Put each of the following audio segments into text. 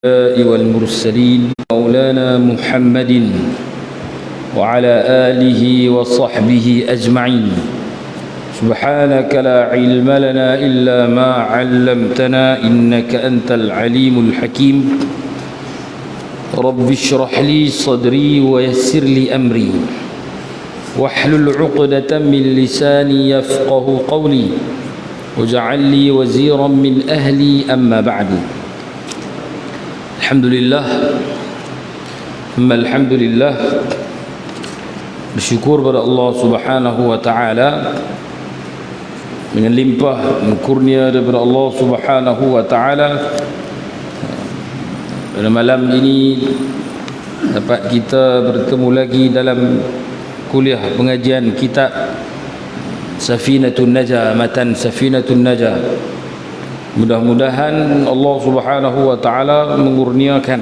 والمرسلين مولانا محمد وعلى آله وصحبه أجمعين. سبحانك لا علم لنا إلا ما علمتنا إنك أنت العليم الحكيم. رب اشرح لي صدري ويسر لي أمري واحلل عقدة من لساني يفقه قولي واجعل لي وزيرا من أهلي. أما بعد. Alhamdulillah, alhamdulillah, bersyukur pada Allah Subhanahu wa taala dengan limpah kurnia daripada Allah Subhanahu wa taala. Pada malam ini dapat kita bertemu lagi dalam kuliah pengajian kitab Safinatun Najah, matan Safinatun Najah. Mudah-mudahan Allah Subhanahu wa taala mengurniakan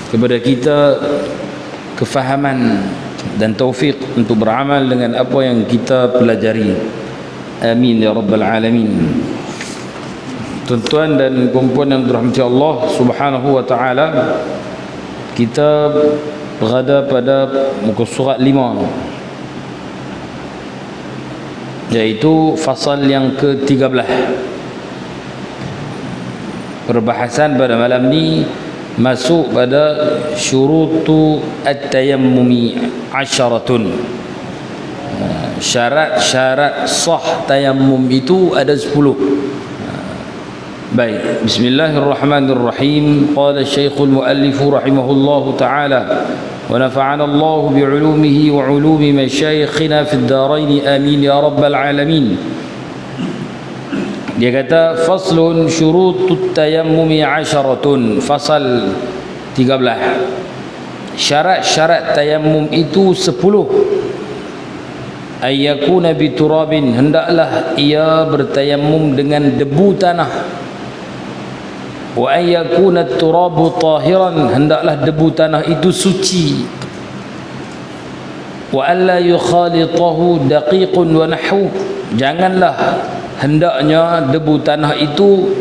kepada kita kefahaman dan taufik untuk beramal dengan apa yang kita pelajari. Amin ya rabbal alamin. Tuan-tuan dan puan-puan yang dirahmati Allah Subhanahu wa taala, kita berada pada muka surat 5, yaitu fasal yang ke-13. Perbahasan pada malam ni masuk pada syurutu at-tayammumi 10. Syarat-syarat sah tayammum itu ada 10. Baik, bismillahirrahmanirrahim. Qala Syekhul Muallif rahimahullahu taala wa nafa'ana Allah bi'ulumihi wa 'ulumi masyayikhina fid dharain amin ya rabbal alamin. Dia kata faslun syurutut tayammumi 10. Fasal 13. Syarat-syarat tayammum itu 10. Ayyakuna biturabin, hendaklah ia bertayammum dengan debu tanah. Wa ayyakuna at-turabu tahiran, hendaklah debu tanah itu suci. Wa alla yukhalitahu daqiqun wa nahwu, janganlah hendaknya debu tanah itu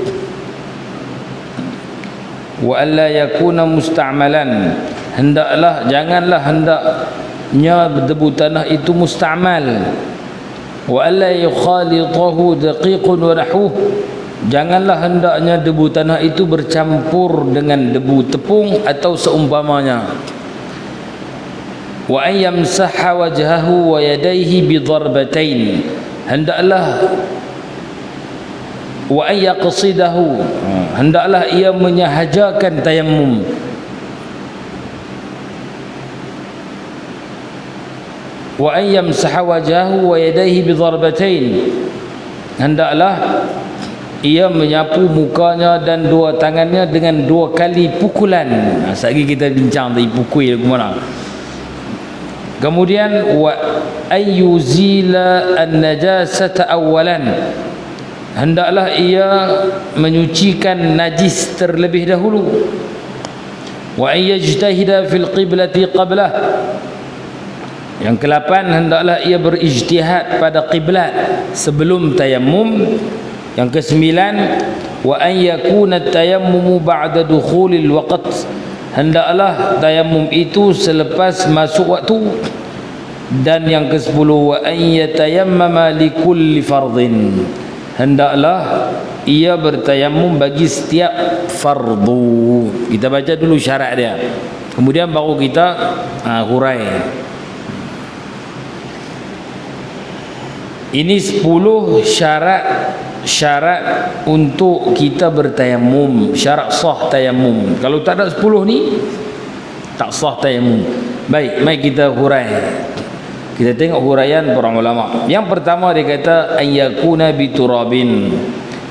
wa alla yakuna musta'malan, janganlah hendaknya debu tanah itu musta'mal. Wa alla yukhalitahu daqiqun wa nahwu, janganlah hendaknya debu tanah itu bercampur dengan debu tepung atau seumpamanya. Wa ayyamsaha wajhahu wa yadayhi bi darbatain, hendaklah wa ayyaqsidahu, hendaklah ia menyahajakan tayammum. Wa ayyamsaha wajhahu wa yadayhi bi darbatain, hendaklah ia menyapu mukanya dan dua tangannya dengan 2 kali pukulan. Sekali kita bincang tadi pukul ke mana. Kemudian wa ayyuzila an-najasata awwalan, hendaklah ia menyucikan najis terlebih dahulu. Wa ayyajtahida fil qiblati qablah, yang ke-8 hendaklah ia berijtihad pada qiblat sebelum tayammum. Yang ke-9 wa an yakuna at-tayammumu ba'da dukhulil waqt, hendaklah tayammum itu selepas masuk waktu. Dan yang ke-10 wa an yatayammama likulli fardhin, hendaklah ia bertayammum bagi setiap fardu. Kita baca dulu syarat dia, kemudian baru kita hurai. Ini 10 syarat untuk kita bertayamum, syarat sah tayamum. Kalau tak ada 10 ni tak sah tayamum. Baik, mari kita hurai. Kita tengok huraian para ulama. Yang pertama dia kata ayyakuna biturabin,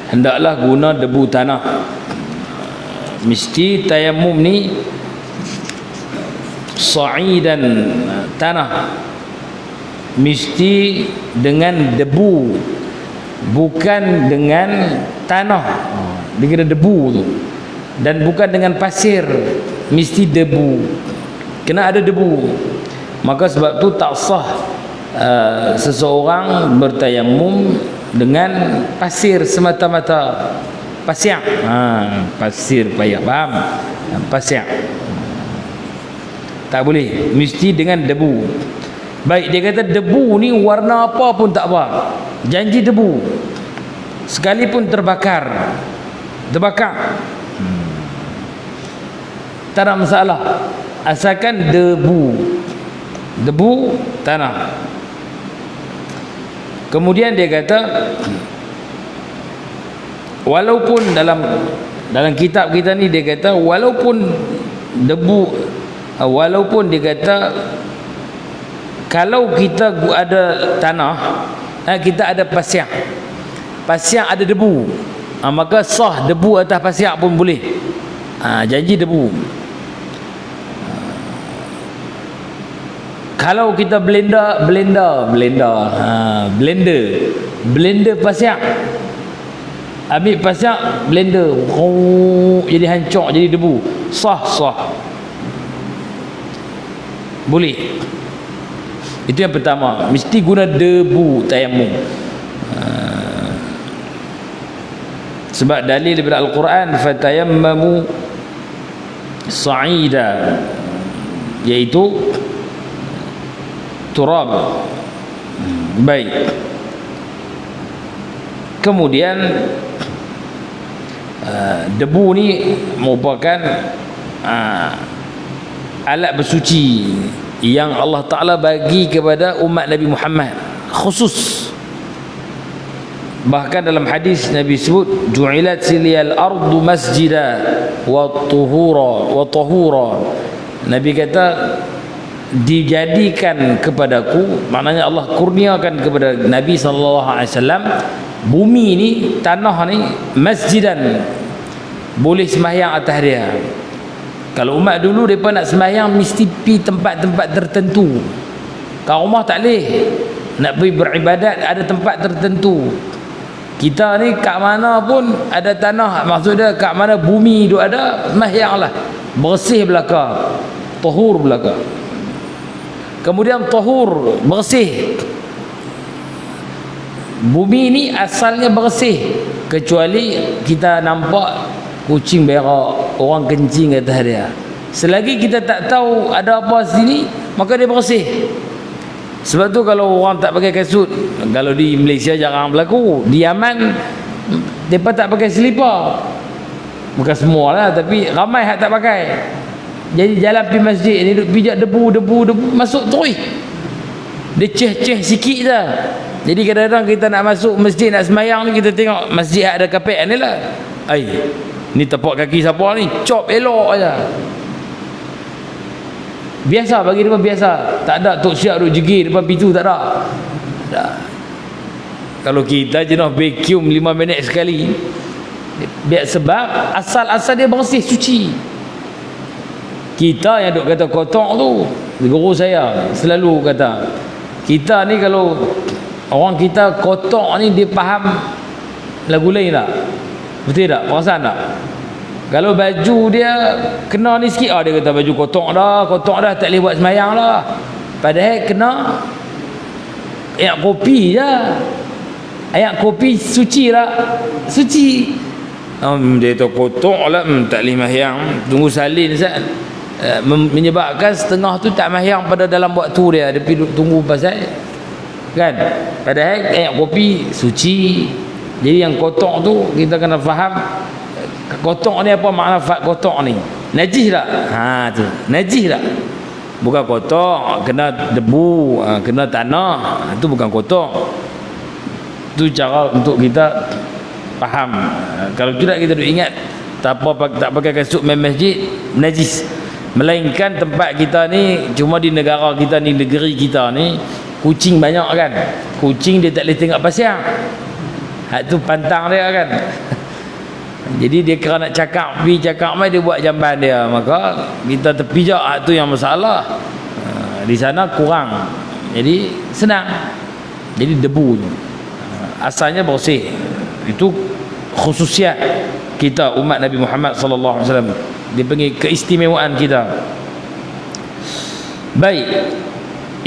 hendaklah guna debu tanah. Mesti tayamum ni sa'idan, tanah, mesti dengan debu, bukan dengan tanah. Dia kira debu tu, dan bukan dengan pasir, mesti debu, kena ada debu. Maka sebab tu tak sah seseorang bertayamum dengan pasir semata-mata. pasir. Pasir payah, faham? Pasir. Tak boleh, mesti dengan debu. Baik, dia kata debu ni warna apa pun tak apa. Janji debu. Sekalipun terbakar. Tak ada masalah. Asalkan debu. Debu tanah. Kemudian dia kata walaupun dalam kitab kita ni dia kata walaupun debu, walaupun dia kata kalau kita ada tanah, kita ada pasir ada debu, maka sah debu atas pasir pun boleh. Janji debu. Kalau kita blender pasir, ambil pasir blender, jadi hancur, jadi debu, sah boleh. Itu yang pertama, mesti guna debu tayammum. Sebab dalil daripada Al-Quran, fatayammamu sa'ida, iaitu turab. Baik. Kemudian debu ni merupakan alat bersuci yang Allah Ta'ala bagi kepada umat Nabi Muhammad khusus. Bahkan dalam hadis Nabi sebut ju'ilat siliyal ardu masjida wa tahura. Nabi kata dijadikan kepadaku, maknanya Allah kurniakan kepada Nabi SAW bumi ni, tanah ni masjidan, boleh sembahyang atas dia. Kalau umat dulu mereka nak sembahyang mesti pergi tempat-tempat tertentu. Kat rumah tak boleh, nak pergi beribadat ada tempat tertentu. Kita ni kat mana pun ada tanah, maksudnya kat mana bumi tu ada, sembahyanglah, bersih belaka, tahur belaka. Kemudian tahur, bersih. Bumi ni asalnya bersih, kecuali kita nampak kucing berak, orang kencing atas dia. Selagi kita tak tahu ada apa sini, maka dia bersih. Sebab tu kalau orang tak pakai kasut, kalau di Malaysia jarang berlaku, di Yaman mereka tak pakai selipar. Bukan semua lah, tapi ramai yang tak pakai. Jadi jalan pergi masjid ni duk pijak debu, masuk terus. Dia ceh sikit je. Jadi kadang-kadang kita nak masuk masjid, nak sembahyang ni, kita tengok masjid ada kapek ni lah. Ni tepak kaki siapa ni, cop elok aja. Biasa, bagi dia biasa. Tak ada tok siap duk jegir depan pintu, tak ada. Kalau kita je nak vacuum 5 minit sekali. Sebab asal dia bersih, suci. Kita yang duk kata kotor tu, guru saya selalu kata, kita ni kalau orang kita kotor ni, dia faham lagu lain tak? Betul tak? Perasan tak? Kalau baju dia kena ni sikit, dia kata baju kotor dah, tak boleh buat sembahyang lah. Padahal kena air kopi je. Air kopi suci lah, suci. Dia tu kotor lah, tak boleh sembahyang, tunggu salin Ustaz. Menyebabkan setengah tu tak sembahyang pada dalam waktu dia pergi tunggu pasal kan. Padahal air kopi suci. Jadi yang kotor tu kita kena faham, kotor ni apa makna kotor ni? Najis tak? Tu najis tak? Bukan kotor kena debu, kena tanah, itu bukan kotor. Itu cara untuk kita faham. Kalau tidak kita duk ingat tak pakai kasut main masjid najis. Melainkan tempat kita ni, cuma di negara kita ni, negeri kita ni kucing banyak kan. Kucing dia tak boleh tengok pasir. Hak tu pantang dia kan. Jadi dia kena nak cakap mai, dia buat jamban dia, maka kita terpijak. Hak tu yang masalah. Di sana kurang, jadi senang. Jadi debu tu asalnya bersih. Itu khususiat kita umat Nabi Muhammad sallallahu alaihi wasallam. Dia panggil keistimewaan kita. Baik,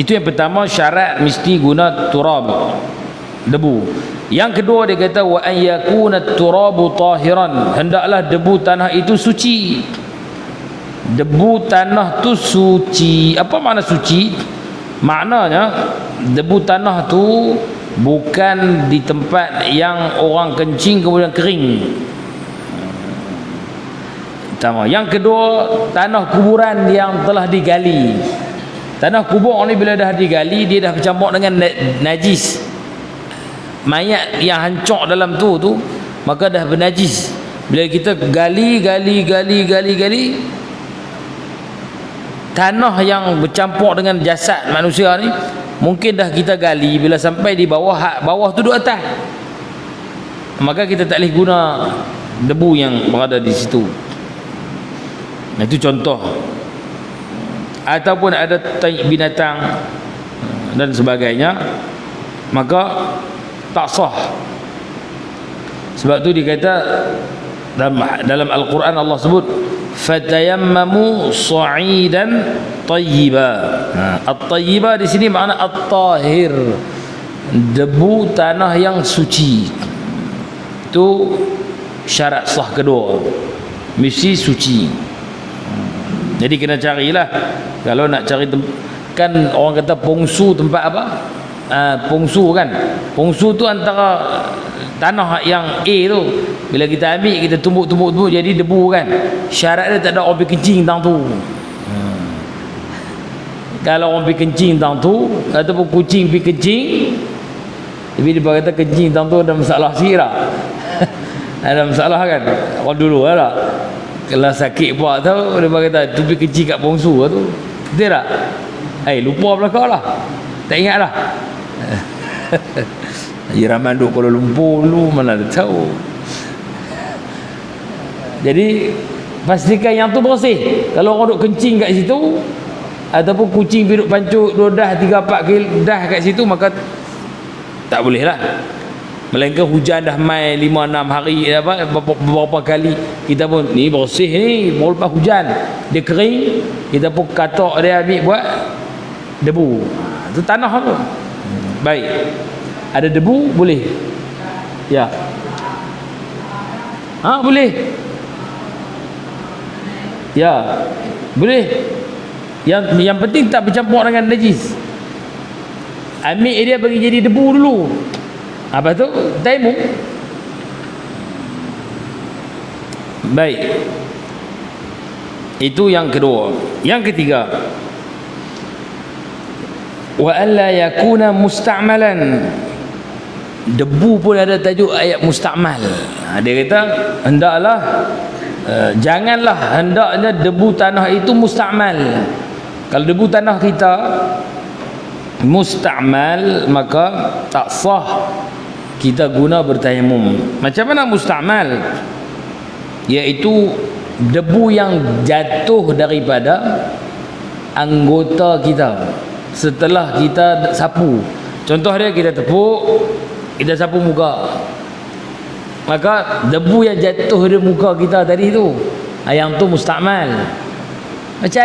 itu yang pertama, syarat mesti guna turab. debu. Yang kedua dia kata wa an yakuna turabu tahiran, hendaklah debu tanah itu suci. Debu tanah tu suci. Apa makna suci? Maknanya debu tanah tu bukan di tempat yang orang kencing kemudian kering. Pertama. Yang kedua, tanah kuburan yang telah digali. Tanah kubur ni bila dah digali, dia dah bercampur dengan najis. Mayat yang hancur dalam tu maka dah bernajis. Bila kita gali, tanah yang bercampur dengan jasad manusia ni mungkin dah kita gali, bila sampai di bawah, bawah tu duduk atas, maka kita tak boleh guna debu yang berada di situ. Itu contoh. Ataupun ada binatang dan sebagainya, maka tak sah. Sebab tu dikata dalam Al-Quran Allah sebut fatayammamu sa'idan tayyiba. At-tayyiba di sini makna at-tahir, debu tanah yang suci. Itu syarat sah kedua, mesti suci. Jadi kena carilah, kalau nak cari kan orang kata pongsu tempat apa? Pongsu kan, pongsu tu antara tanah yang A tu, bila kita ambil kita tumbuk jadi debu kan. Syarat dia tak ada orang pergi kencing tang tu. Kalau orang pergi kencing tang tu ataupun kucing pergi kencing, tapi dia kata kencing tang tu ada masalah sikit lah. Ada masalah kan orang dulu lah. Kalau sakit buat tau, dia kata tu pergi kencing kat pongsu tu, betul tak? Lupa belakang lah, tak ingat lah. Haji Rahman duduk Kuala Lumpur dulu, mana ada tahu. Jadi pastikan yang tu bersih. Kalau orang duduk kencing kat situ ataupun kucing duduk pancuk 2 dah 3-4 kali dah kat situ, maka tak boleh lah. Melainkan hujan dah mai 5-6 hari beberapa kali, kita pun ni bersih ni, baru lepas hujan dia kering, kita pun katok dia ambil buat debu. Itu tanah tu. Baik. Ada debu boleh. Ya. Boleh. Ya. Boleh. Yang penting tak bercampur dengan najis. Ambil dia bagi jadi debu dulu. Apa tu? Taimum. Baik. Itu yang kedua. Yang ketiga, wa alla yakuna musta'malan. Debu pun ada tajuk ayat musta'mal. Dia kata hendaklah hendaknya debu tanah itu musta'mal. Kalau debu tanah kita musta'mal, maka tak sah kita guna bertayamum. Macam mana musta'mal? Iaitu debu yang jatuh daripada anggota kita setelah kita sapu. Contoh dia, kita tepuk, kita sapu muka, maka debu yang jatuh di muka kita tadi tu, yang tu musta'mal. Macam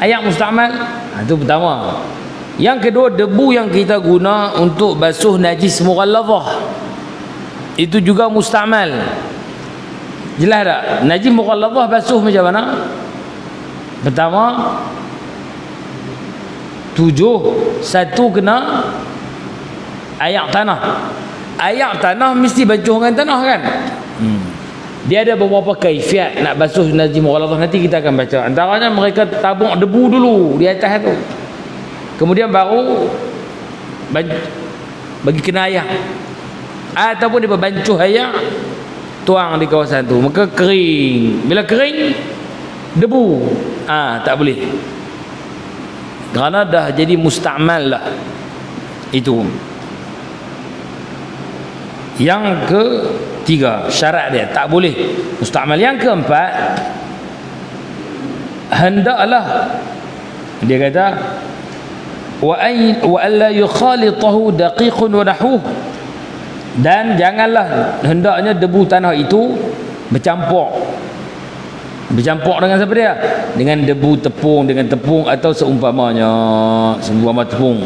ayak musta'mal. Itu pertama. Yang kedua, debu yang kita guna untuk basuh najis mughalladhah, itu juga musta'mal. Jelas tak? Najis mughalladhah basuh macam mana? Pertama, 1 kena ayak tanah. Ayak tanah mesti basuh dengan tanah kan? Dia ada beberapa kaifiat nak basuh najis mughalladhah, nanti kita akan baca. Antaranya mereka tabung debu dulu di atas tu, kemudian baru bagi kena ayak, ataupun dia berbancuh ayak, tuang di kawasan tu, maka kering. Bila kering, debu tak boleh, kerana dah jadi musta'mal lah. Itu yang ketiga, syarat dia tak boleh musta'mal. Yang keempat, hendaklah, dia kata wa alla yukhalitahu daqiqun wa nahwuh, dan janganlah, hendaknya debu tanah itu bercampur dengan siapa dia? Dengan debu tepung, dengan tepung atau seumpama tepung.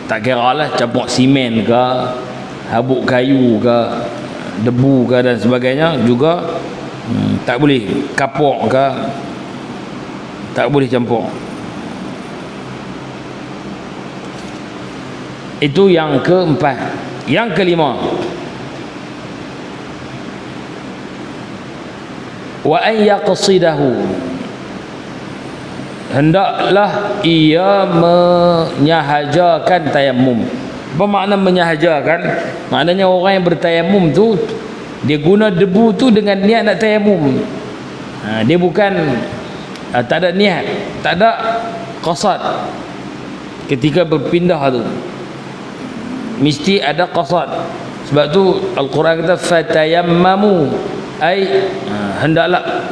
Tak kira lah campur simen ke, habuk kayu ke, debu ke dan sebagainya juga tak boleh. Kapur ke tak boleh campur. Itu yang keempat. Yang kelima, wa an yaqsidahu, hendaklah ia menyahajakan tayamum. Apa makna menyahajakan? Maknanya orang yang bertayamum tu dia guna debu tu dengan niat nak tayamum. Dia bukan tak ada niat, tak ada qasad ketika berpindah tu. Mesti ada qasad. Sebab tu Al-Quran kata fatayammamu, ai hendaklah.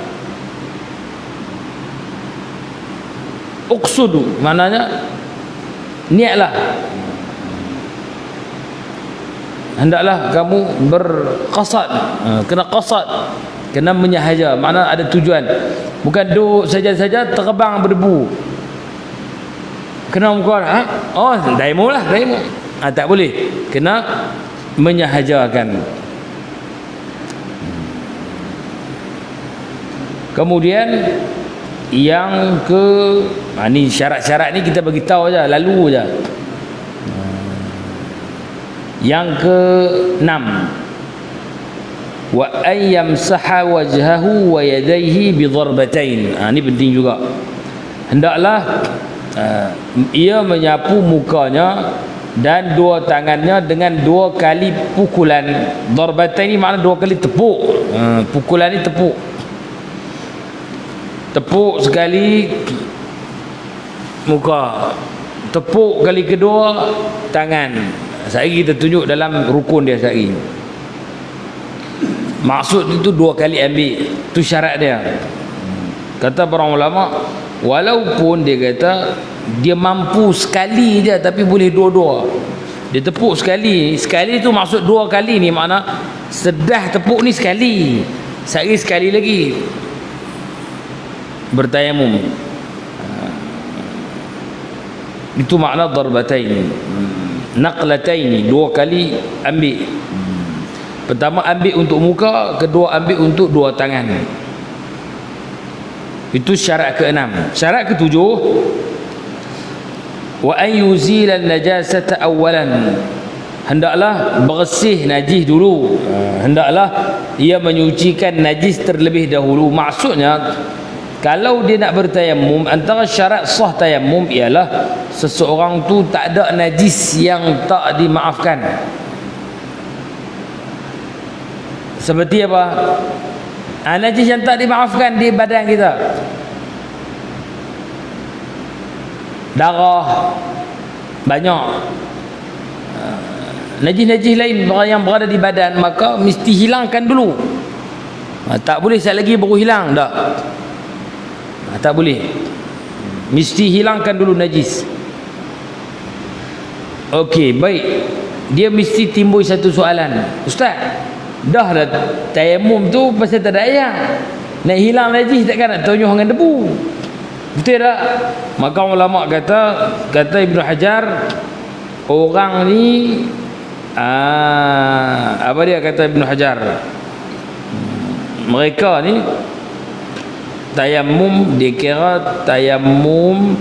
Uqsudu maknanya niatlah, hendaklah kamu berqasad. Kena qasad, kena menyahaja, makna ada tujuan. Bukan duduk saja-saja terbang berdebu. Kena muka oh tayamum lah, tayamum. Tak boleh, kena menyahajakan. Kemudian yang ke ni syarat-syarat ni kita bagi tahu aja, lalu aja. Yang ke-6, wa ayyamsaha wajhahu wa yadayhi bi darbatain. Ni penting juga. Hendaklah ia menyapu mukanya dan dua tangannya dengan dua kali pukulan. Darbatain ni makna dua kali tepuk. Pukulan ni tepuk. Tepuk sekali muka, tepuk kali kedua tangan. Sehari kita tunjuk dalam rukun dia sehari. Maksud itu dua kali ambil. Itu syarat dia. Kata para ulama, walaupun dia kata dia mampu sekali je tapi boleh dua-dua. Dia tepuk sekali. Sekali tu maksud dua kali ni, makna sedah tepuk ni sekali. Sehari sekali lagi bertayamum. Itu makna darbatain. Naqlatain, dua kali ambil. Pertama ambil untuk muka, kedua ambil untuk dua tangan. Itu syarat ke-6. Syarat ke-7, wa an yuzila an-najasata awwalan, hendaklah bersih najis dulu. Hendaklah ia menyucikan najis terlebih dahulu. Maksudnya kalau dia nak bertayamum, antara syarat sah tayamum ialah seseorang tu tak ada najis yang tak dimaafkan. Seperti apa? Najis yang tak dimaafkan di badan kita, darah banyak, najis-najis lain yang berada di badan, maka mesti hilangkan dulu. Tak boleh sekali lagi baru hilang, tak. Tak boleh, mesti hilangkan dulu najis. Okey, baik. Dia mesti timbul satu soalan, Ustaz, dah lah tayamum tu pasal tak ada air, nak hilang najis takkan nak tonyuh dengan debu, betul tak? Maka ulama kata Ibnu Hajar, orang ni apa dia kata Ibnu Hajar, mereka ni tayamum dikira tayamum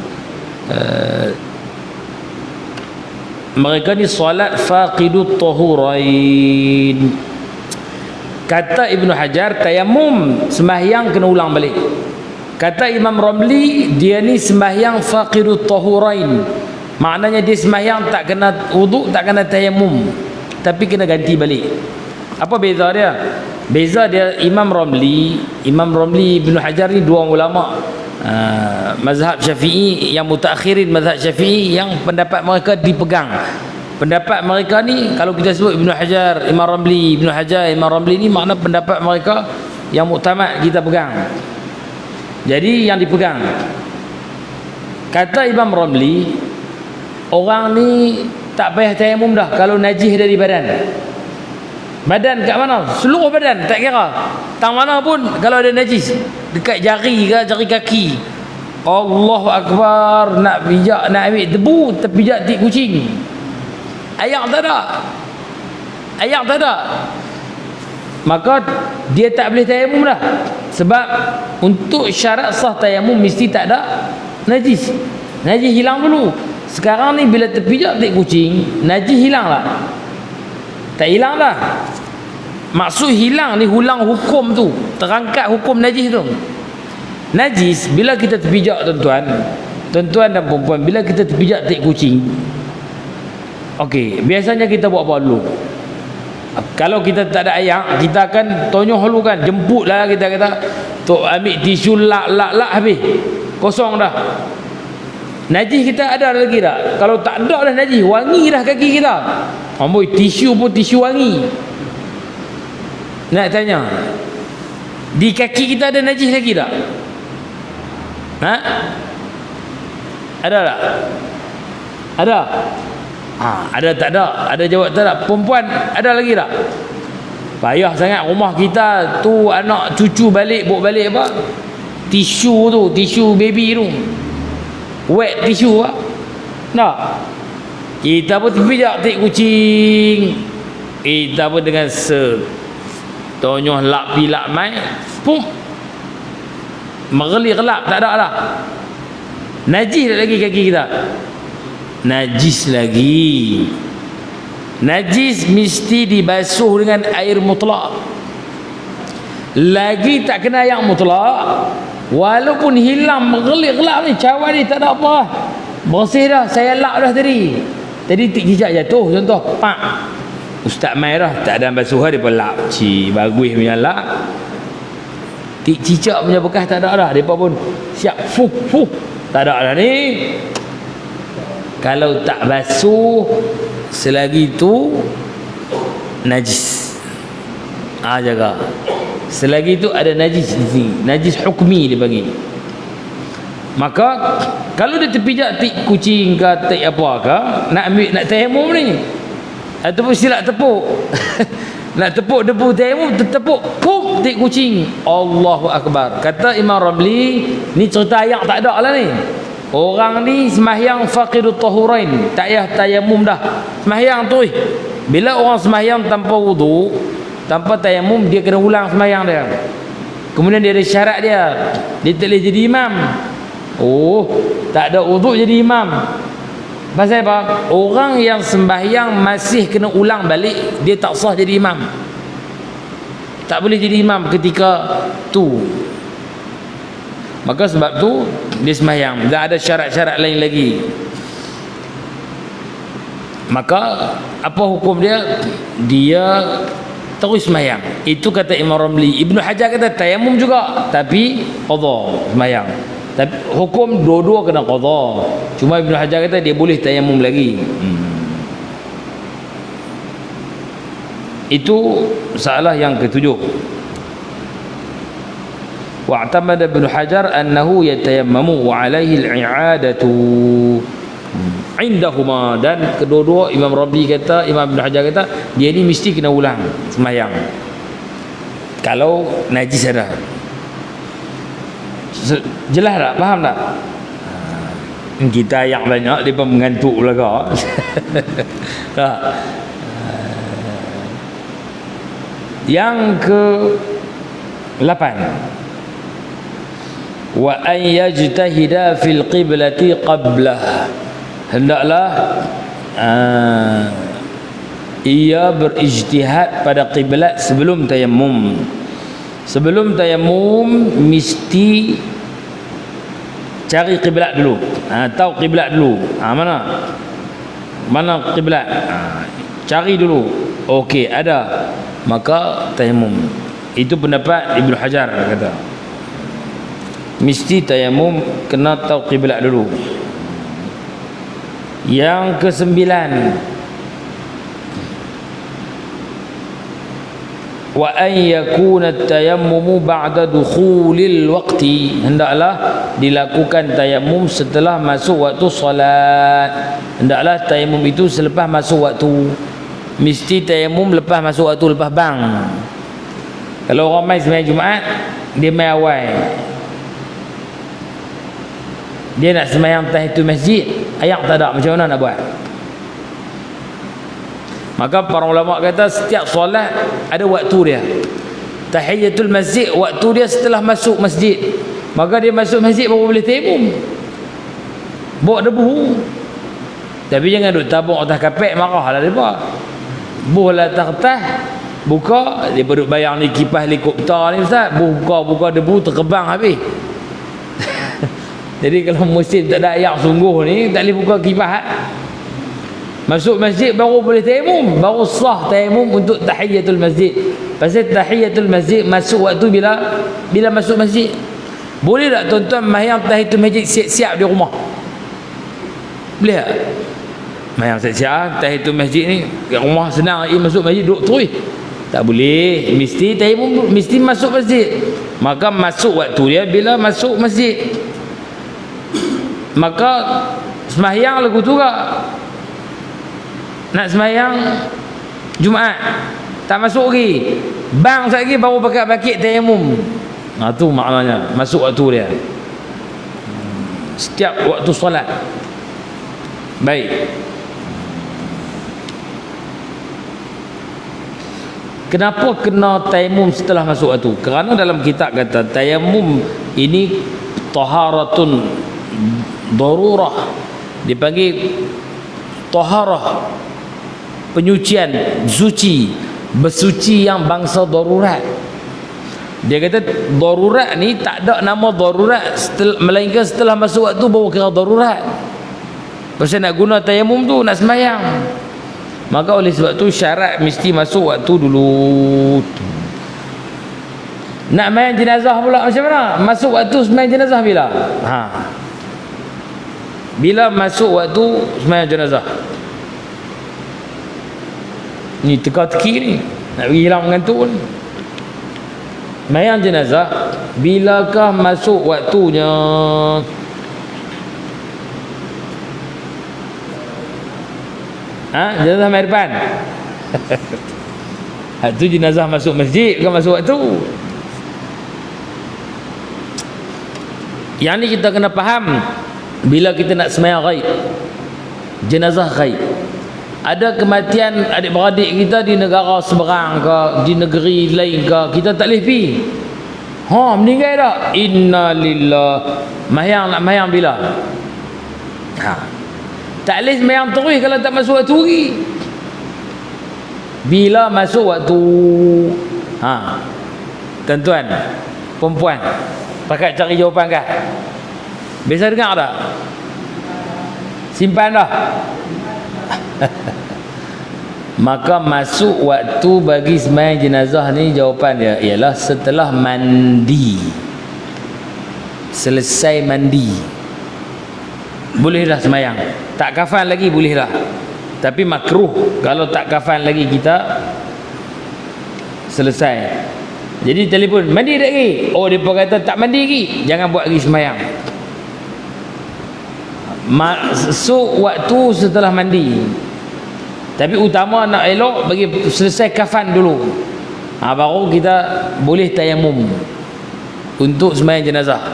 mereka ni solat faqidut tahurain. Kata Ibnu Hajar, tayamum sembahyang kena ulang balik. Kata Imam Ramli, dia ni sembahyang faqidut tahurain, maknanya dia sembahyang tak kena wuduk, tak kena tayamum, tapi kena ganti balik. Apa beza dia? Beza dia, Imam Ramli Ibnu Hajar ni dua ulama mazhab Syafi'i yang mutaakhirin, mazhab Syafi'i yang pendapat mereka dipegang. Pendapat mereka ni kalau kita sebut Ibnu Hajar, Imam Ramli, Ibnu Hajar, Imam Ramli ni makna pendapat mereka yang muktamad kita pegang. Jadi yang dipegang. Kata Imam Ramli, orang ni tak payah tayamum dah kalau najis dari badan. Badan kat mana? Seluruh badan, tak kira. Tang mana pun kalau ada najis, dekat jari ke, jari kaki. Allahu Akbar, nak pijak, nak ambil debu, terpijak tik kucing. Ayak tak ada. Ayak tak ada. Maka dia tak boleh tayamum dah. Sebab untuk syarat sah tayamum mesti tak ada najis. Najis hilang dulu. Sekarang ni bila terpijak tik kucing, najis hilang lah. Tak hilang dah. Maksud hilang ni hulang hukum tu, terangkat hukum najis tu. Najis bila kita terpijak tuan-tuan dan perempuan, bila kita terpijak tik kucing, okey, biasanya kita buat apa dulu? Kalau kita tak ada ayak, kita akan tonyoh dulu kan, jemput lah kita kata, tok ambil tisu lak habis, kosong dah. Najis kita ada lagi tak? Kalau tak ada dah najis, wangi dah kaki kita. Amboi, tisu pun tisu wangi. Nak tanya, di kaki kita ada najis lagi tak? Ha? Ada tak? Ada? Ada tak ada? Ada jawab tak ada? Perempuan ada lagi tak? Payah sangat rumah kita tu, anak cucu balik, bawa balik apa? Tisu tu, tisu baby tu. Wet tisu lah. Tak? Kita pun terpijak tik kucing. Kita pun dengan tonyoh lak pilak mai, pum. Mereli-relap, tak ada lah. Najis lagi kaki kita. Najis lagi. Najis mesti dibasuh dengan air mutlak. Lagi tak kena yang mutlak, walaupun hilang mereli-relap ni, cawan ni tak ada apa, bersih dah, saya lap dah tadi. Tadi tik jejak jatuh contoh, pak. Ustaz mai dah, tak ada basuh dia pun lap. Bagus punya lap. Tik cicak punya bekas tak ada dah. Mereka pun siap fuh. Tak ada dah ni. Kalau tak basuh, selagi tu najis. Jaga. Selagi tu ada najis di sini. Najis hukmi dia bagi. Maka kalau dia terpijak tik kucing ke tik apa ke, nak ambil, nak tayamum ni, ataupun silap tepuk. Nak tepuk debu tayamum, tertepuk, pum, tik kucing. Allahu Akbar. Kata Imam Ramli, ni cerita ayak tak ada lah ni. Orang ni sembahyang faqidut tahurain, tak payah tayamum dah. Sembahyang tu, bila orang sembahyang tanpa wudu, tanpa tayamum, dia kena ulang sembahyang dia. Kemudian dia ada syarat dia. Dia tak boleh jadi imam. Tak ada wudu jadi imam. Pasal apa? Orang yang sembahyang masih kena ulang balik, dia tak sah jadi imam. Tak boleh jadi imam ketika tu. Maka sebab tu dia sembahyang. Tak ada syarat-syarat lain lagi. Maka apa hukum dia? Dia terus sembahyang. Itu kata Imam Ramli. Ibnu Hajar kata tayamum juga, tapi qadha sembahyang. Tapi hukum dua-dua kena qadha. Cuma Ibnu Hajar kata dia boleh tayamum lagi. Itu masalah yang ketujuh. Wa'tamada Ibnu Hajar annahu yatayammamu wa alaihi al-i'adatu indahuma. Dan kedua-dua Imam Rabi kata, Imam Ibnu Hajar kata, dia ni mesti kena ulang sembahyang kalau najis ada. Jelas tak? Faham tak? Kita yang banyak dia pun mengantuk belaka. Tak. Yang ke 8, wa an yajtahida fil qiblati qablah. Hendaklah ia berijtihad pada kiblat sebelum tayamum. Sebelum tayamum mesti cari kiblat dulu. Tahu kiblat dulu. Mana kiblat? Cari dulu. Okey, ada. Maka tayamum. Itu pendapat Ibnu Hajar kata. Mesti tayamum kena tahu kiblat dulu. Yang ke-9, wa an yakuna at-tayammumu ba'da dukhulil waqti. Hendaklah dilakukan tayamum setelah masuk waktu solat. Hendaklah tayamum itu selepas masuk waktu. Mesti tayamum lepas masuk waktu, lepas bang. Kalau orang mai sembahyang Jumaat, dia mai awal, dia nak sembahyang tahiyatul masjid, ayak tak ada, macam mana nak buat? Maka para ulama kata setiap solat ada waktu dia. Tahiyatul masjid waktu dia setelah masuk masjid. Maka dia masuk masjid baru boleh tayamum. Bawa debu. Tapi jangan duk tabung atas kapek, marahlah depa. Buhlah atas kertas, buka, dia duk bayang ni kipas helikopter ni ustaz. Buka debu terbang habis. Jadi kalau musim tak ada air sungguh ni, tak boleh buka kipas. Masuk masjid baru boleh tayamum, baru sah tayamum untuk tahiyatul masjid. Pasal tahiyatul masjid masuk waktu bila masuk masjid. Boleh tak tuan-tuan mayang tahiyatul masjid siap-siap di rumah? Boleh tak? Mayang siap-siap tahiyatul masjid ni kat rumah senang, masuk masjid duduk terus. Tak boleh, mesti tayamum, mesti masuk masjid. Maka masuk waktu dia bila masuk masjid. Maka sembahyang lagu tu kak. Nak sembahyang Jumaat tak masuk lagi, bang sekali lagi baru bakit-bakit tayamum. Tu maknanya masuk waktu dia setiap waktu solat. Baik, kenapa kena tayamum setelah masuk waktu? Kerana dalam kitab kata tayamum ini taharatun darurah, dipanggil taharah, penyucian, suci, bersuci yang bangsa darurat. Dia kata darurat ni tak ada nama darurat melainkan setelah masuk waktu baru kira darurat. Pasal nak guna tayamum tu nak sembahyang. Maka oleh sebab tu syarat mesti masuk waktu dulu. Nak sembahyang jenazah pula macam mana? Masuk waktu sembahyang jenazah bila? Bila masuk waktu sembahyang jenazah? Ni teka-teki ni nak pergi hilang mengantuk ni. Sembahyang jenazah bilakah masuk waktunya? Jenazah mai depan. Itu jenazah masuk masjid bukan masuk waktu. Yang ni kita kena faham bila kita nak sembahyang ghaib, jenazah ghaib. Ada kematian adik-beradik kita di negara seberang ke, di negeri lain ke, kita tak boleh pergi. Meninggal tak? Inna lillah. Nak mayang bila? Tak boleh mayang terus kalau tak masuk waktu lagi. Bila masuk waktu? Tuan-tuan, perempuan, pakat cari jawapan kah? Biasa dengar tak? Simpan dah. Maka masuk waktu bagi sembahyang jenazah ni, jawapan dia ialah setelah mandi. Selesai mandi boleh dah sembahyang. Tak kafan lagi boleh dah, tapi makruh kalau tak kafan lagi kita selesai. Jadi telefon, mandi tak lagi? Dia pun kata tak mandi lagi, jangan buat lagi sembahyang. Masuk waktu setelah mandi. Tapi utama nak elok bagi selesai kafan dulu, baru kita boleh tayamum untuk sembahyang jenazah.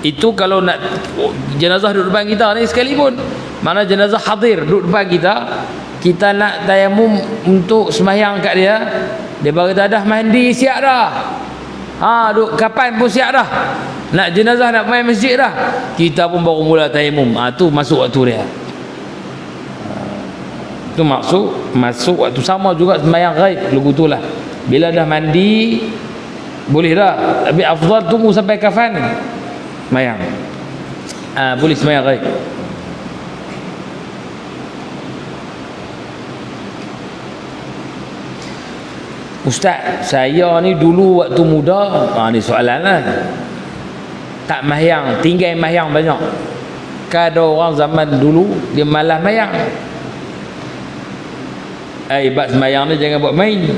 Itu kalau nak jenazah duduk depan kita ni sekalipun, mana jenazah hadir duduk depan kita, kita nak tayamum untuk sembahyang kat dia, dia berkata dah mandi siap dah, duk kapan pun siap dah, nak jenazah nak main masjid dah, kita pun baru mula tayamum. Tu masuk waktu dia. Itu masuk waktu. Sama juga sembahyang ghaib lagu tu lah. Bila dah mandi boleh dah, tapi afdal tunggu sampai kafan sembahyang. Boleh sembahyang ghaib. Ustaz, saya ni dulu waktu muda, ni soalan lah, tak mahyang, tinggal mahyang banyak. Ada orang zaman dulu dia malas mahyang. Ibad sembahyang ni jangan buat main.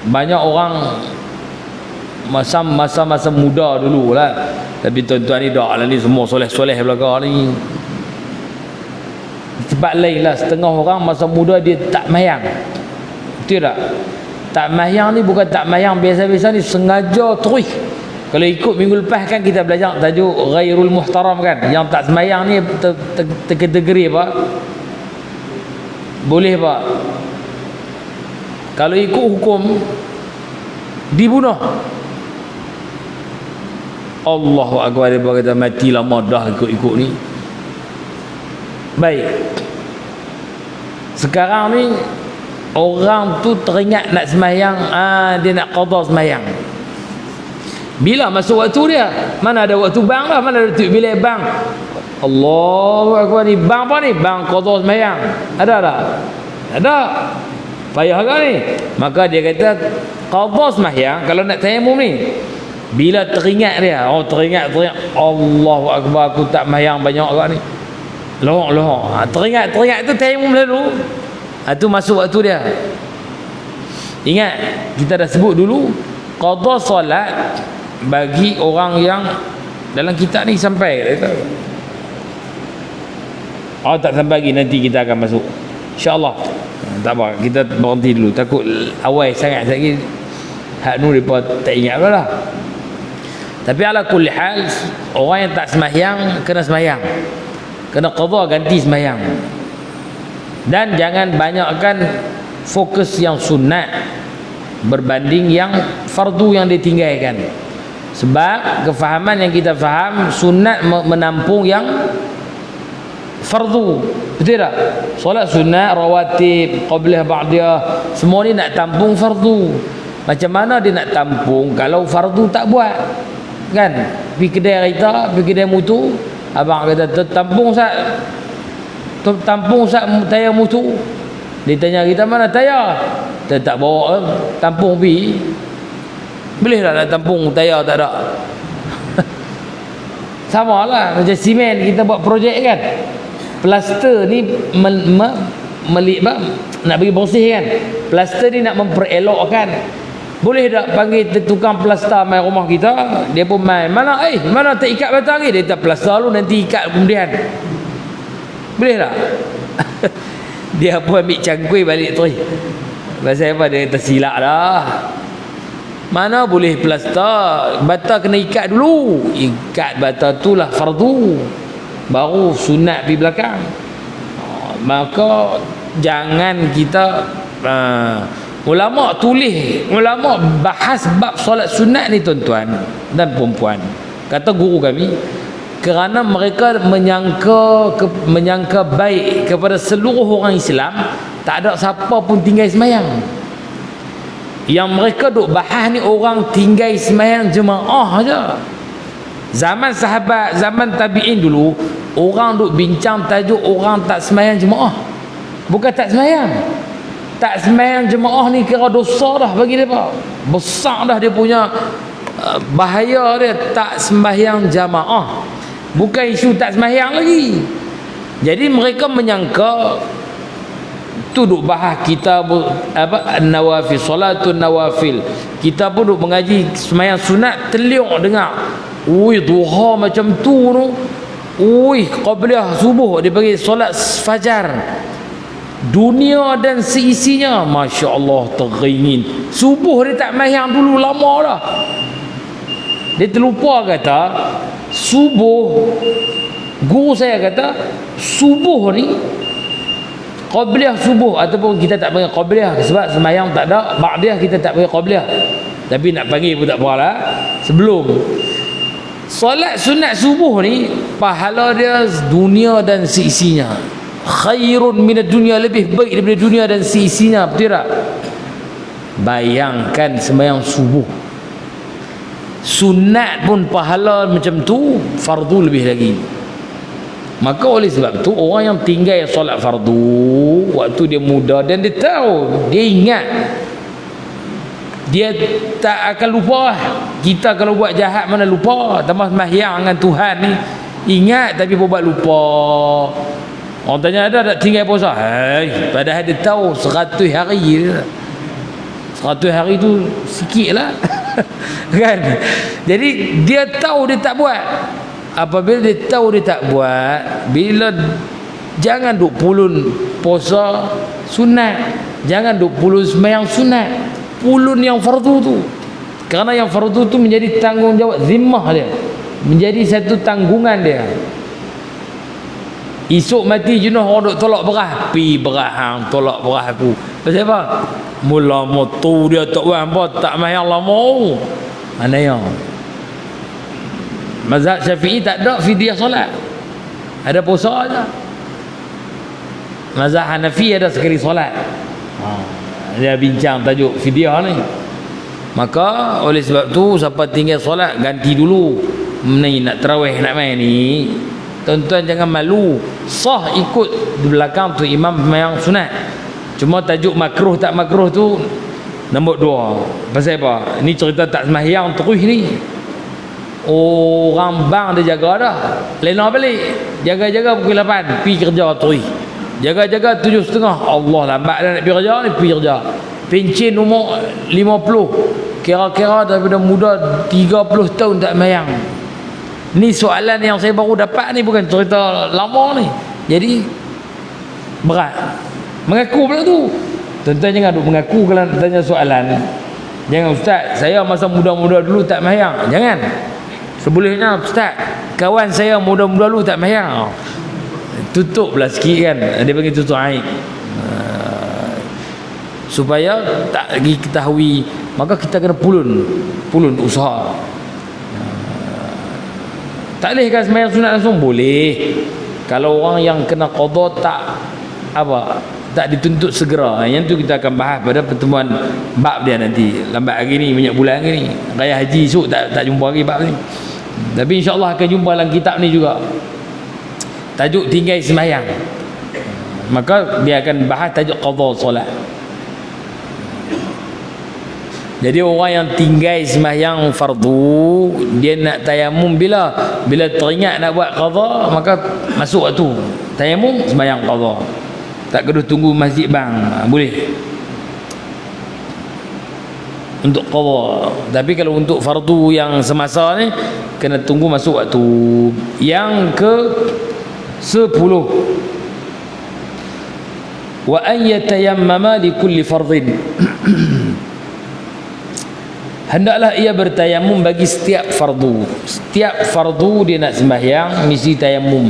Banyak orang masa muda dulu lah, tapi tuan-tuan ni dah lah ni semua soleh-soleh belakang ni. Sebab lain lah, setengah orang masa muda dia tak mahyang. Betul tak? Tak mahyang ni bukan tak mahyang biasa-biasa ni, sengaja terus. Kalau ikut minggu lepas kan kita belajar tajuk ghairul muhtaram kan, yang tak sembahyang ni terkategori apa? Boleh apa? Kalau ikut hukum dibunuh. Allahu akbar, dia berkata mati lama dah ikut-ikut ni. Baik. Sekarang ni orang tu teringat nak sembahyang, dia nak qada sembahyang. Bila masuk waktu dia? Mana ada waktu bang dah, mana ada bilik bang. Allahu akbar, ni bang apa ni? Bang qada sembahyang. Ada tak? Ada. Payah kan ni? Maka dia kata qada sembahyang kalau nak tayamum ni. Bila teringat dia, teringat Allahu akbar, aku tak sembahyang banyak agak ni. Lohok. Teringat tu tayamum lalu. Itu masuk waktu dia. Ingat, kita dah sebut dulu qada solat bagi orang yang dalam kitab ni sampai kata. Tak sampai lagi, nanti kita akan masuk insya-Allah. Tak apa, kita berhenti dulu, takut awal sangat lagi hak nu depa tak ingat lah. Tapi ala kulli hal, orang yang tak sembahyang kena sembahyang, kena qada ganti sembahyang. Dan jangan banyakkan fokus yang sunat berbanding yang fardu yang ditinggalkan. Sebab kefahaman yang kita faham, sunat menampung yang fardu, betul tak? Solat sunat, rawatib, qabliyah, ba'diyah, semua ni nak tampung fardu. Macam mana dia nak tampung kalau fardu tak buat? Kan? Pergi kedai kereta, pergi kedai mutu, abang kata tampung tayar mutu. Dia tanya kita, mana tayar? Kita tak bawa tampung pergi. Boleh tak nak tampung tayar? Tak ada. Sama lah macam simen kita buat projek kan, plaster ni nak bagi bersih kan, plaster ni nak memperelokkan. Boleh tak panggil tukang plaster main rumah kita, dia pun main, mana tak ikat batang ni, dia tak plaster lu nanti ikat kemudian. Boleh tak? Dia pun ambil cangkui balik tu. Pasal apa? Dia tersilap dah. Mana boleh plaster, batal kena ikat dulu. Ikat batal tu lah fardu, baru sunat pergi belakang. Maka jangan kita ulama bahas bab solat sunat ni tuan-tuan dan puan-puan. Kata guru kami, kerana mereka menyangka baik kepada seluruh orang Islam, tak ada siapa pun tinggal sembahyang. Yang mereka duk bahas ni orang tinggal sembahyang jemaah aja. Zaman sahabat, zaman tabi'in dulu, orang duk bincang tajuk orang tak sembahyang jemaah. Bukan tak sembahyang. Tak sembahyang jemaah ni kira dosa dah bagi mereka. Besar dah dia punya bahaya dia, tak sembahyang jamaah. Bukan isu tak sembahyang lagi. Jadi mereka menyangka tu duk bahas kita nawafil, solatun nawafil. Kita pun duk mengaji sembahyang sunat, teliuk dengar. Duha macam tu. Qabliyah subuh dia bagi solat fajar. Dunia dan seisinya, Masya Allah, teringin. Subuh dia tak sembahyang dulu, lama dah. Dia terlupa kata subuh. Guru saya kata subuh ni qabliyah subuh, ataupun kita tak panggil qabliyah sebab sembahyang tak ada, ba'diyah kita tak panggil qabliyah, tapi nak panggil pun tak apalah. Sebelum solat sunat subuh ni, pahala dia dunia dan seisinya. Khairun minad dunia, lebih baik daripada dunia dan seisinya, betul tak? Bayangkan sembahyang subuh sunat pun pahala macam tu, fardu lebih lagi. Maka oleh sebab tu orang yang tinggal solat fardu waktu dia muda dan dia tahu, dia ingat, dia tak akan lupa. Kita kalau buat jahat mana lupa, tambah sembahyang dengan Tuhan ni ingat tapi buat lupa. Orang tanya ada tak tinggal puasa? Padahal dia tahu 100 hari je. 100 hari tu sikit lah. Kan? Jadi dia tahu dia tak buat. Apabila dia tahu dia tak buat, bila jangan duk pulun puasa sunat, jangan duk pulun sembahyang sunat, pulun yang fardu tu. Kerana yang fardu tu menjadi tanggungjawab zimmah dia, menjadi satu tanggungan dia. Esok mati jenuh orang duk tolak berah, pi berah hang tolak berah aku. Pasal apa? Mula motu dia tak buat apa, tak mayang lama. Mana yang? Mazhab Syafi'i tak ada fidyah solat. Ada puasa aja. Mazhab Hanafi ada sekali solat. Dia bincang tajuk fidyah ni. Maka oleh sebab tu siapa tinggal solat ganti dulu. Ni nak tarawih nak main ni. Tuan-tuan jangan malu. Sah ikut di belakang tu imam yang sunat. Cuma tajuk makruh tak makruh tu nombor 2. Pasal apa? Ini cerita tak sembahyang terus ni. Orang bang dia jaga dah. Lena balik. Jaga-jaga pukul 8 pergi kerja terus. Jaga-jaga 7.30. Allah lambat dah nak pergi kerja ni, pergi kerja. Pencen umur 50. Kira-kira daripada muda 30 tahun tak sembahyang. Ni soalan yang saya baru dapat ni, bukan cerita lama ni. Jadi berat. Mengaku pula tu. Tuan-tuan jangan duk mengaku kalau nak tanya soalan. Jangan, ustaz, saya masa muda-muda dulu tak sembahyang. Jangan. Sebolehnya, ustaz, kawan saya muda-muda dulu tak sembahyang. Tutup pula sikit kan. Dia panggil tutup aib. Supaya tak lagi ketahui. Maka kita kena pulun usaha. Tak boleh kan sembahyang sunat langsung? Boleh. Kalau orang yang kena qada tak dituntut segera. Yang tu kita akan bahas pada pertemuan bab dia nanti. Lambat hari ni, banyak bulan hari ni. Raya haji esok tak jumpa lagi bab ni. Tapi insya-Allah akan jumpa dalam kitab ni juga. Tajuk tinggal sembahyang. Maka dia akan bahas tajuk qada solat. Jadi orang yang tinggal sembahyang fardu, dia nak tayamum bila teringat nak buat qada, maka masuk waktu tayamum sembahyang qada. Tak kena tunggu masjid bang. Boleh untuk qada. Tapi kalau untuk fardu yang semasa ni, kena tunggu masuk waktu. Yang ke 10, wa an yatayammama li kulli fardhin. Hendaklah ia bertayamum bagi setiap fardu. Setiap fardu dia nak sembahyang mesti tayamum.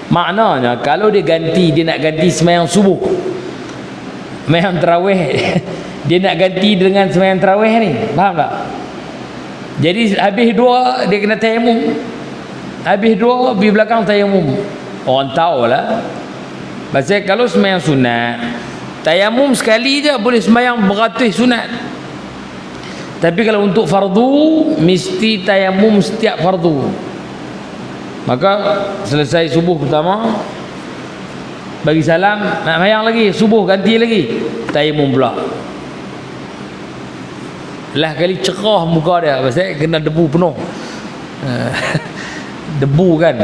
Maknanya kalau dia nak ganti sembahyang subuh, sembahyang tarawih, dia nak ganti dengan sembahyang tarawih ni, faham tak? Jadi habis 2 dia kena tayamum. Habis 2 pergi belakang tayamum. Orang tahulah. Pasal kalau sembahyang sunat, tayamum sekali je boleh sembahyang beratus sunat. Tapi kalau untuk fardu, mesti tayamum setiap fardu. Maka selesai subuh pertama, bagi salam, nak sembahyang lagi, subuh ganti lagi, tayamum pula. Lah kali cerah muka dia, pasal kena debu penuh. Debu kan,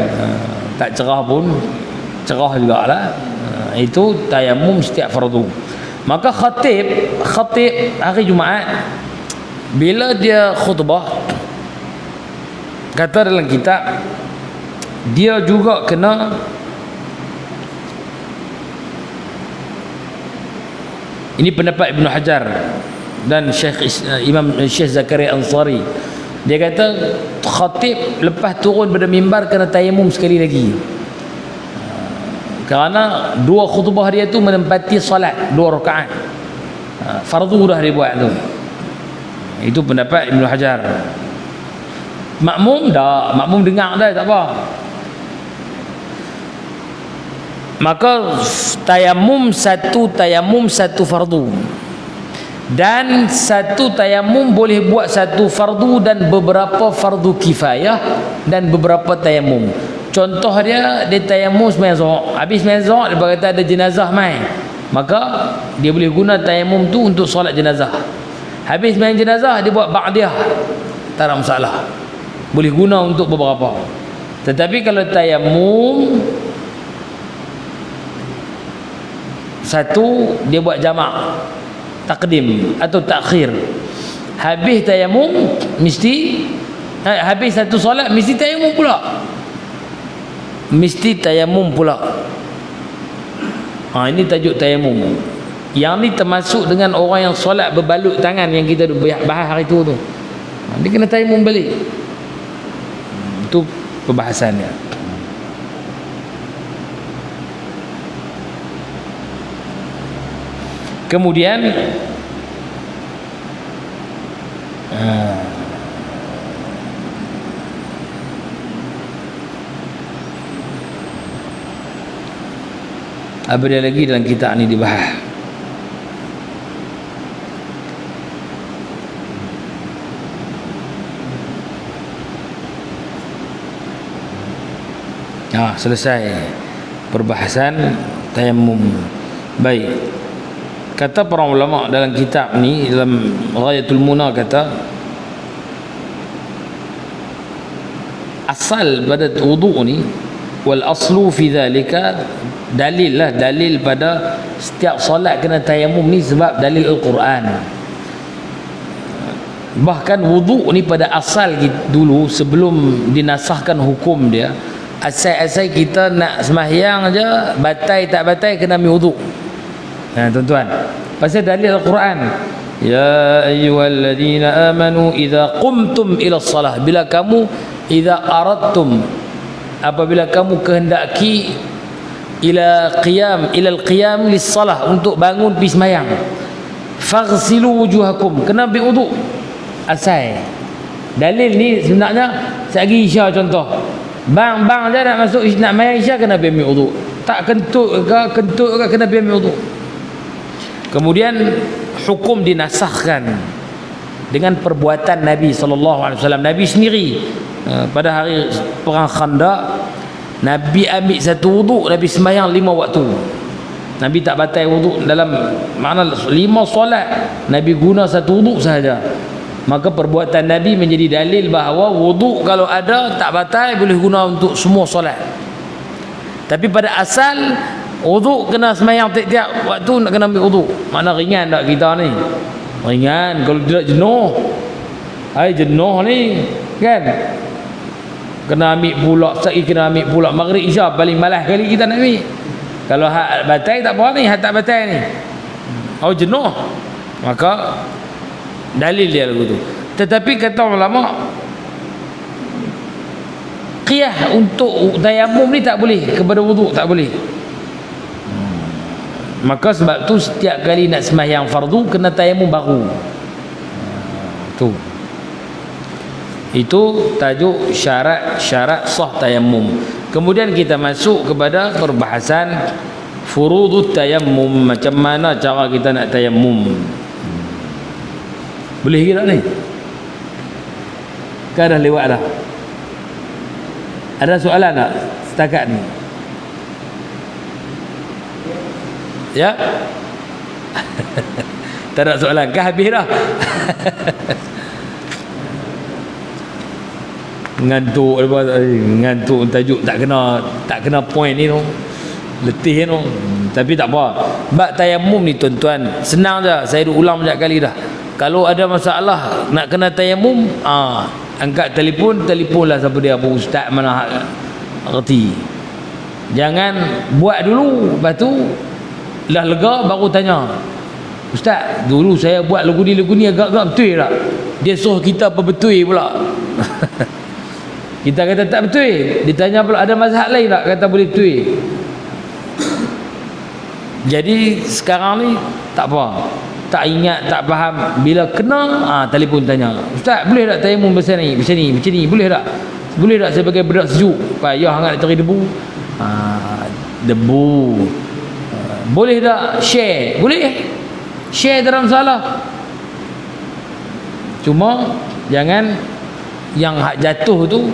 tak cerah pun cerah jugalah. Itu tayamum setiap fardu. Maka khatib hari Jumaat, bila dia khutbah, kata dalam kitab, dia juga kena ini pendapat Ibn Hajar dan Imam Syekh Zakaria Ansari. Dia kata khatib lepas turun pada mimbar kena tayamum sekali lagi. Kerana 2 khutbah dia tu menempati salat 2 rakaat. Fardu dah dia buat tu. Itu pendapat Ibn Hajar. Makmum dengar dah, tak apa. Maka tayamum satu fardu. Dan satu tayamum boleh buat satu fardu dan beberapa fardu kifayah dan beberapa tayamum. Contoh dia tayamum sembahyang zuhur. Habis sembahyang zuhur dia berkata ada jenazah mai. Maka dia boleh guna tayamum tu untuk solat jenazah. Habis sembahyang jenazah dia buat ba'diyah. Tak ada masalah. Boleh guna untuk beberapa. Tetapi kalau tayamum satu, dia buat jamak, takdim atau takhir. Habis tayamum mesti habis satu solat mesti tayamum pula. Mesti tayamum pula. Ini tajuk tayamum. Yang ni termasuk dengan orang yang solat berbalut tangan yang kita bahas hari tu. Dia kena tayamum balik. Itu perbahasannya. Kemudian apa dia lagi dalam kitab ni dibahas? Selesai perbahasan tayammum. Baik. Kata para ulama dalam kitab ni, dalam Ghayatul Muna, kata asal pada wudu ni, wal aslu fi dhalika, dalil pada setiap solat kena tayammum ni sebab dalil Al-Quran. Bahkan wudu ni pada asal dulu, sebelum dinasahkan hukum dia, asal kita nak sembahyang je, batai tak batai kena ambil wudu. Tuan-tuan, pasal dalil Al-Quran, ya ayyuhalladzina amanu idza qumtum ila shalah, bila kamu idza aradtum, apabila kamu kehendaki ila al-qiyam lis-salah, untuk bangun pergi sembahyang, faghsilu wujuhakum, kena ambil wudu. Asal dalil ni sebenarnya sehari Isya contoh, bang je nak masuk nak sembahyang Isya, kena ambil wudu. Tak kentut ke kena ambil wudu. Kemudian hukum dinasahkan dengan perbuatan Nabi SAW. Nabi sendiri pada hari perang Khandaq, Nabi ambil satu wudu, Nabi sembahyang 5 waktu. Nabi tak batal wudu, dalam makna 5 solat Nabi guna satu wudu sahaja. Maka perbuatan Nabi menjadi dalil bahawa wudu kalau ada tak batal, boleh guna untuk semua solat. Tapi pada asal wudu kena sembahyang tiap-tiap waktu, nak kena ambil wudu. Mana ringan tak kita ni? Ringan kalau tidak jenuh. Jenuh ni kan. Kena ambil pula, sekali kena ambil pula maghrib Isya, paling malas kali kita nak ambil. Kalau hak batal tak apa ni, hak tak batal ni. Jenuh. Maka dalil dia lagu tu. Tetapi kata ulama, qiyah untuk tayammum ni tak boleh, kepada wudu tak boleh. Maka sebab tu setiap kali nak sembahyang fardu kena tayammum baru. Itu tajuk syarat sah tayammum. Kemudian kita masuk kepada perbahasan furudut tayammum, macam mana cara kita nak tayammum. Boleh ke tak ni? Kan dah lewat dah. Ada soalan tak setakat ni? Ya? Tak ada soalan ke? Habis dah. Ngantuk tajuk tak kena point ni tu. Letih tu. Tapi tak apa. Bab tayammum ni tuan-tuan, senang je. Saya dah ulang banyak kali dah. Kalau ada masalah nak kena tayammum, angkat telefonlah siapa dia, Abu Ustaz mana reti. Jangan buat dulu, lepas tu dah lega baru tanya, Ustaz dulu saya buat lagu ni agak-agak betul tak? Dia suruh kita apa betul pula. Kita kata tak betul, ditanya pula ada mazhab lain tak, kata boleh betul. Jadi sekarang ni tak apa, tak ingat, tak faham, bila kena telefon tanya, Ustaz boleh tak tayammum macam ni, boleh tak saya pakai bedak sejuk, payah hangat nak cari debu. Debu boleh tak share? Boleh share, dalam salah. Cuma jangan yang hak jatuh tu,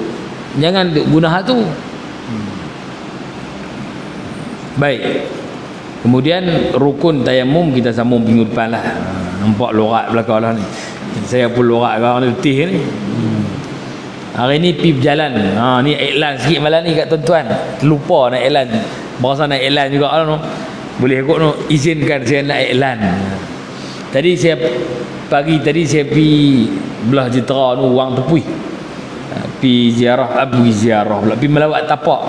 jangan guna hak tu. Baik. Kemudian rukun tayammum kita sambung minggu depan lah. Nampak lorak belakang lah ni. Saya pun lorak orang letih ni. Hari ni pergi berjalan. Ni iklan sikit malam ni kat tuan-tuan. Terlupa nak iklan. Berasa nak iklan juga lah no. Boleh ikut no. Izinkan saya nak iklan. Pagi tadi saya pergi belah Jitera tu, Wang Tepui. Pergi ziarah pula. Pergi melawat tapak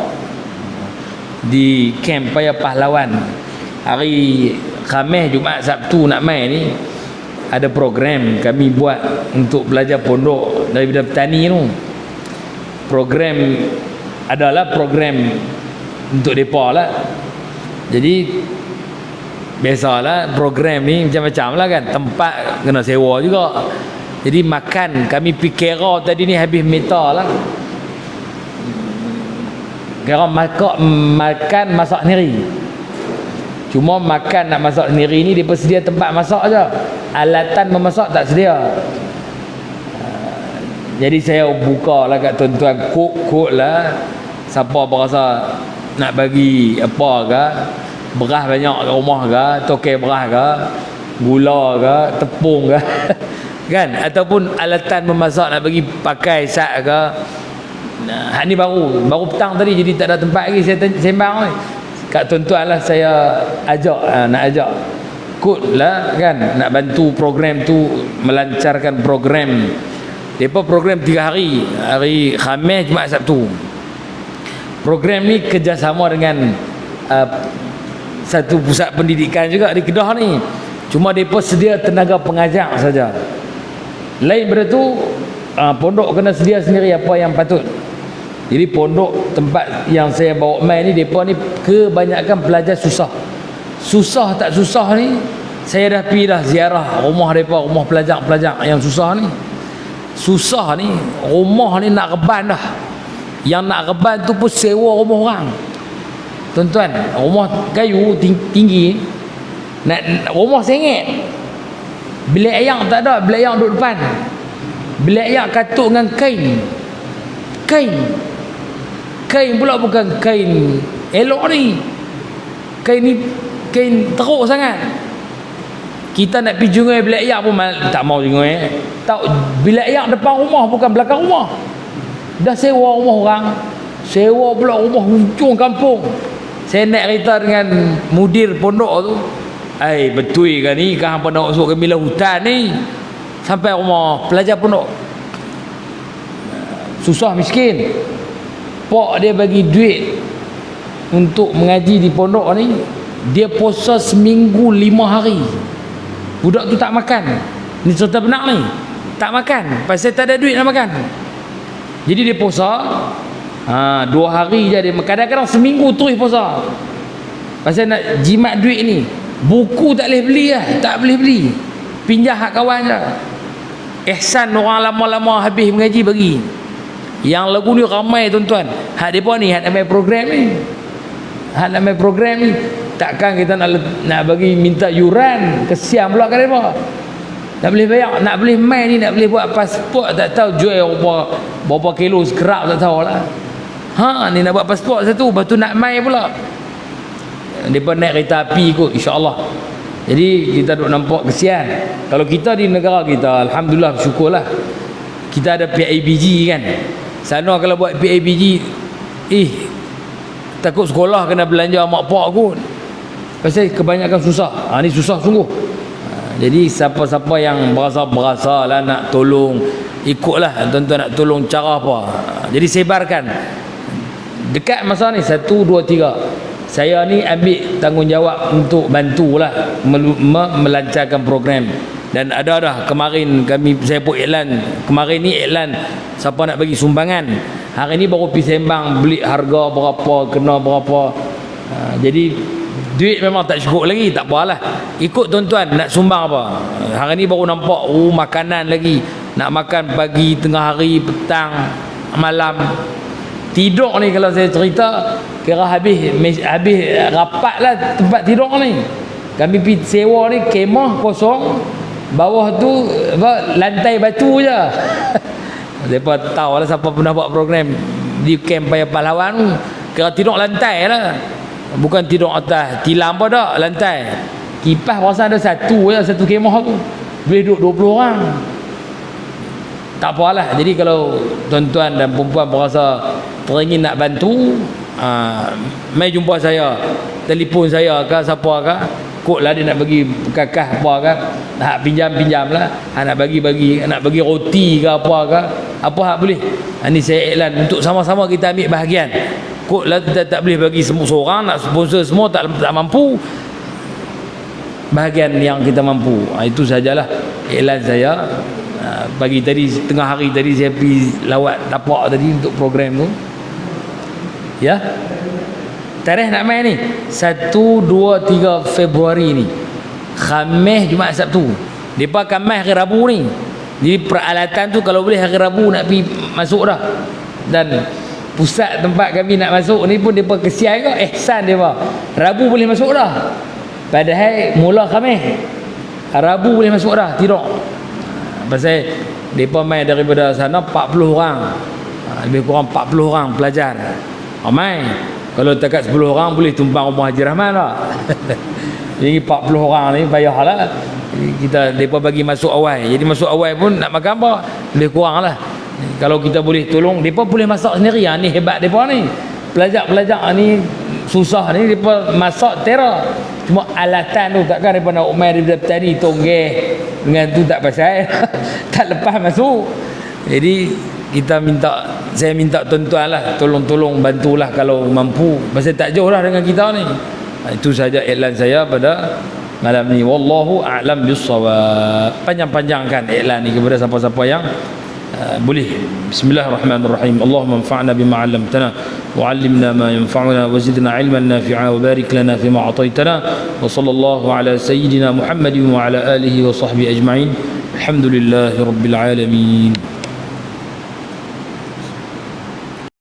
di kamp Paya Pahlawan. Hari Khamis, Jumaat, Sabtu nak main ni ada program kami buat untuk belajar pondok daripada petani tu. Program adalah program untuk depa lah. Jadi Biasalah program ni macam-macam lah kan. Tempat kena sewa juga. Jadi makan, kami pergi kira tadi ni habis meter lah. Kira makan masak sendiri. Cuma makan nak masak sendiri ni dia sedia tempat masak je. Alatan memasak tak sedia. Jadi saya buka lah kat tuan-tuan, kok lah. Siapa berasa nak bagi apa ke, beras banyak kat rumah ke, tokai beras ke, gula ke, tepung ke kan, ataupun alatan memasak nak bagi pakai sak ke. Hak ni baru petang tadi, jadi tak ada tempat lagi saya sembang ni kat tuan-tuan lah. Saya ajak, nak ajak kod lah kan, nak bantu program tu, melancarkan program. Depa program 3 hari, hari Khamis, Jumaat, Sabtu. Program ni kerjasama dengan satu pusat pendidikan juga di Kedah ni. Cuma mereka sedia tenaga pengajar saja. Lain daripada tu, pondok kena sedia sendiri apa yang patut. Jadi pondok tempat yang saya bawa main ni, mereka ni kebanyakan pelajar susah. Susah tak susah ni, saya dah pergi dah ziarah rumah mereka, rumah pelajar-pelajar yang susah ni. Susah ni, rumah ni nak reban dah. Yang nak reban tu pun sewa rumah orang. Tuan-tuan, rumah kayu tinggi, nak rumah sengit. Bilik ayam tak ada, bilik ayam duduk depan. Bilik ayam katuk dengan kain. Kain pula bukan kain elok ni. Kain ni kain teruk sangat. Kita nak pergi jungai bilik ayam pun tak mau jungai. Tak, bilik ayam depan rumah bukan belakang rumah. Dah sewa rumah orang, sewa pula rumah hujung kampung. Saya nak cerita dengan mudir pondok tu, betul ke ni, kan hampa nak masuk ke milah hutan ni sampai rumah pelajar pondok. Susah miskin. Pak dia bagi duit untuk mengaji di pondok ni, dia puasa seminggu 5 hari. Budak tu tak makan. Ni cerita benar ni. Tak makan pasal tak ada duit nak makan. Jadi dia puasa 2 hari je dia. Kadang-kadang seminggu terus puasa. Pasal nak jimat duit ni. Buku tak boleh beli lah. Tak boleh beli. Pinjah hak kawan je. Ihsan orang lama-lama habis mengaji bagi. Yang lagu ni ramai tuan-tuan. Hak depa ni, hak nak main program ni. Hak nak main program ni. Takkan kita nak bagi minta yuran. Kesian pula kat depa. Tak boleh bayar, nak boleh main ni, nak boleh buat pasport tak tahu jual berapa kilo scrap tak tahu lah. Ni nak buat pasport satu, lepas tu nak main pula. Mereka naik kereta api kot, insyaAllah. Jadi kita duk nampak kesian. Kalau kita di negara kita, alhamdulillah, syukurlah, kita ada PIBG kan. Sana kalau buat PIBG, takut sekolah kena belanja mak pak kot. Pasal kebanyakan susah. Ni susah sungguh. Jadi siapa-siapa yang berasa lah nak tolong, ikutlah tuan-tuan nak tolong cara apa. Jadi sebarkan. Dekat masa ni 1, 2, 3. Saya ni ambil tanggungjawab untuk bantulah melancarkan program. Dan ada dah kemarin saya pun iklan. Kemarin ni iklan siapa nak bagi sumbangan. Hari ni baru pergi sembang beli harga berapa, kena berapa. Jadi duit memang tak cukup lagi, tak apalah. Ikut tuan-tuan nak sumbang apa. Hari ni baru nampak makanan lagi. Nak makan pagi, tengah hari, petang, malam. Tidur ni kalau saya cerita, kira habis rapat lah tempat tidur ni. Kami pergi sewa ni kemah kosong. Bawah tu lantai batu je. Mereka tahu lah siapa pernah buat program di Kamp Paya Pahlawan tu. Kira tidur lantai lah. Bukan tidur atas tilam pun tak, lantai. Kipas perasaan ada satu kemah tu. Boleh duduk 20 orang. Tak apalah. Jadi kalau tuan-tuan dan perempuan berasa teringin nak bantu, mai jumpa saya, telefon saya ke siapa ke, kod lah dia nak bagi kakah apa ke, nak pinjam lah, nak bagi nak bagi roti ke apa hak boleh. Ni saya iklan untuk sama-sama kita ambil bahagian. Kod lah kita tak boleh bagi semua seorang, nak sponsor semua tak mampu. Bahagian yang kita mampu. Itu sajalah iklan saya. Pagi tadi, tengah hari tadi saya pergi lawat tapak tadi untuk program tu. Ya. tarikh nak main ni 1, 2, 3 Februari ni. Khamis, Jumaat, Sabtu. Depa akan main hari Rabu ni. Jadi peralatan tu kalau boleh hari Rabu nak pergi masuk dah. Dan pusat tempat kami nak masuk ni pun depa kesian ke ihsan depa. Rabu boleh masuk dah. Padahal mula Khamis. Rabu boleh masuk dah, tidak. Pasal depa main daripada sana 40 orang. Lebih kurang 40 orang pelajar. Ramai. Kalau takat 10 orang boleh tumpang rumah Haji Rahman lah. Jadi 40 orang ni payahlah. Kita depa bagi masuk awal. Jadi masuk awal pun nak makan apa? Lebih kurang lah. Kalau kita boleh tolong, depa boleh masak sendiri. Ni hebat depa ni. Pelajar-pelajar ni susah ni depa masak tera. Cuma alatan tu takkan depa nak main daripada tadi tonggeh dengan tu tak pasal. Tak lepas masuk. Jadi saya minta tuan-tuan lah, tolong bantulah kalau mampu. Pasal tak jauh lah dengan kita ni. Itu saja iklan saya pada malam ni. Wallahu a'lam bissawab. Panjang-panjangkan iklan ni kepada siapa-siapa yang boleh. Bismillahirrahmanirrahim. Allahumma anfa'na bima 'allamtana wa 'allimna ma yanfa'una wa zidna 'ilman nafi'a wa barik lana fima a'taytana wa sallallahu ala sayyidina Muhammadin wa ala alihi wa sahbihi ajma'in. Alhamdulillahirabbil alamin.